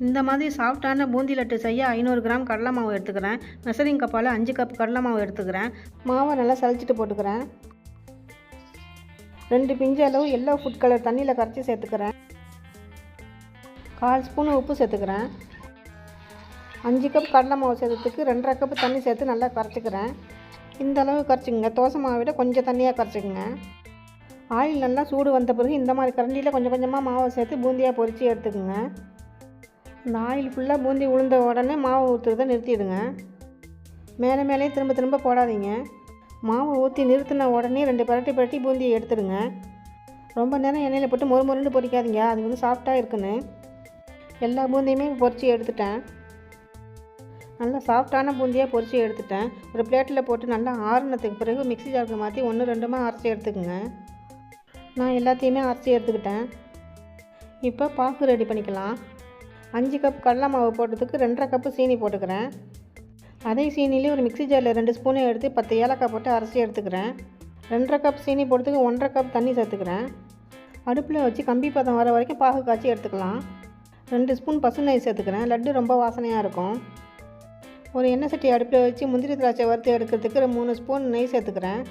இந்த மாதிரி சாஃப்டான பூந்தி லட்டு செய்ய 500 கிராம் கடலை மாவு எடுத்துக்கிறேன். மெஷரிங் கப்பால் 5 கப் கடலை மாவு எடுத்துக்கிறேன். மாவை நல்லா சலிச்சிட்டு போட்டுக்கிறேன். 2 பிஞ்சு அளவு எல்லோ ஃபுட் கலர் தண்ணியில் கரைச்சி சேர்த்துக்கிறேன். 1/4 ஸ்பூன் உப்பு சேர்த்துக்கிறேன். 5 கப் கடலை மாவு சேர்த்துக்கு 2.5 கப் தண்ணி சேர்த்து நல்லா கரைச்சிக்கிறேன். இந்த அளவு கரைச்சிக்கங்க. தோசை மாவை விட கொஞ்சம் தண்ணியாக கரைச்சிக்கங்க. ஆயில் நல்லா சூடு வந்த பிறகு இந்த மாதிரி கரண்டியில் கொஞ்சம் கொஞ்சமாக மாவை சேர்த்து பூந்தியாக பொரித்து எடுத்துக்கோங்க. இந்த ஆயில் ஃபுல்லாக பூந்தி உளுந்த உடனே மாவு ஊற்றுறதை நிறுத்திடுங்க. மேலே திரும்ப திரும்ப போடாதீங்க. மாவு ஊற்றி நிறுத்தின உடனே 2 பரட்டி பூந்தியை எடுத்துடுங்க. ரொம்ப நேரம் எண்ணெயில் போட்டு மொறுன்னு பொரிக்காதீங்க. அது வந்து சாஃப்டாக இருக்குன்னு. எல்லா பூந்தியுமே பொரித்து எடுத்துட்டேன். நல்லா சாஃப்டான பூந்தியாக பொரித்து எடுத்துட்டேன். ஒரு பிளேட்டில் போட்டு நல்லா ஆறுனதுக்கு பிறகு மிக்ஸி ஜாருக்கு மாற்றி 1-2 அரைச்சி எடுத்துக்கோங்க. நான் எல்லாத்தையுமே அரைச்சி எடுத்துக்கிட்டேன். இப்போ பாகு ரெடி பண்ணிக்கலாம். 5 கப் கடலை மாவு போட்டதுக்கு 2.5 கப்பு சீனி போட்டுக்கிறேன். அதே சீனிலே ஒரு மிக்ஸி ஜாரில் 2 ஸ்பூனை எடுத்து 10 ஏலக்காய் போட்டு அரைச்சி எடுத்துக்கிறேன். 2.5 கப் சீனி போட்டதுக்கு 1.5 கப் தண்ணி சேர்த்துக்கிறேன். அடுப்பில் வச்சு கம்பி பதம் வர வரைக்கும் பாகு காய்ச்சி எடுத்துக்கலாம். 2 ஸ்பூன் பசு நெய் சேர்த்துக்கிறேன். லட்டு ரொம்ப வாசனையாக இருக்கும். ஒரு எண்ணெய் சட்டி அடுப்பில் வச்சு முந்திரி திராட்சை வறுத்து எடுக்கிறதுக்கு 3 ஸ்பூன் நெய் சேர்த்துக்கிறேன்.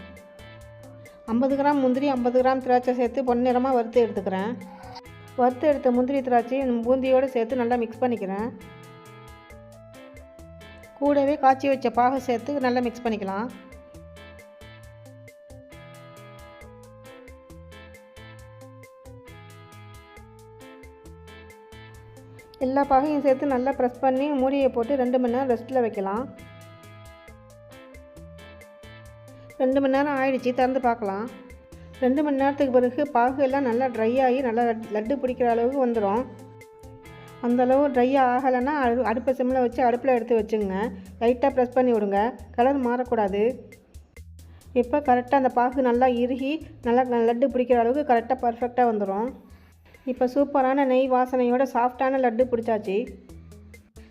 50 கிராம் முந்திரி 50 கிராம் திராட்சை சேர்த்து பொன்னிறமாக வறுத்து எடுத்துக்கிறேன். வறுத்து எடுத்த முந்திரி திராட்சையை பூந்தியோடு சேர்த்து நல்லா மிக்ஸ் பண்ணிக்கிறேன். கூடவே காய்ச்சி வச்ச பாகு சேர்த்து நல்லா மிக்ஸ் பண்ணிக்கலாம். எல்லா பாகையும் சேர்த்து நல்லா ப்ரெஸ் பண்ணி மூடியை போட்டு 2 மணி நேரம் ரெஸ்ட்டில் வைக்கலாம். 2 மணி நேரம் ஆயிடுச்சு. திறந்து பார்க்கலாம். 2 மணி நேரத்துக்கு பிறகு பாகு எல்லாம் நல்லா ட்ரை ஆகி நல்லா லட்டு பிடிக்கிற அளவுக்கு வந்துடும். அந்தளவு ட்ரை ஆகலைன்னா அடுப்பை சிம்மில் வச்சு அடுப்பில் எடுத்து வச்சுங்க. லைட்டாக ப்ரெஸ் பண்ணி விடுங்க. கலர் மாறக்கூடாது. இப்போ கரெக்டாக அந்த பாகு நல்லா இறுகி நல்லா லட்டு பிடிக்கிற அளவுக்கு கரெக்டாக பர்ஃபெக்டாக வந்துடும். இப்போ சூப்பரான நெய் வாசனையோட சாஃப்டான லட்டு பிடிச்சாச்சு.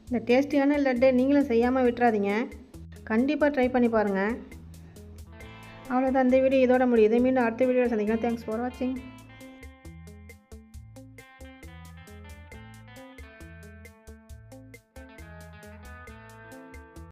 இந்த டேஸ்டியான லட்டை நீங்களும் செய்யாமல் விட்டுறாதீங்க. கண்டிப்பாக ட்ரை பண்ணி பாருங்கள். அவ்வளோதான். இந்த வீடியோ இதோட முடியுது. மீண்டும் அடுத்த வீடியோவில் சந்திக்கலாம். தேங்க்ஸ் ஃபார் வாட்சிங்.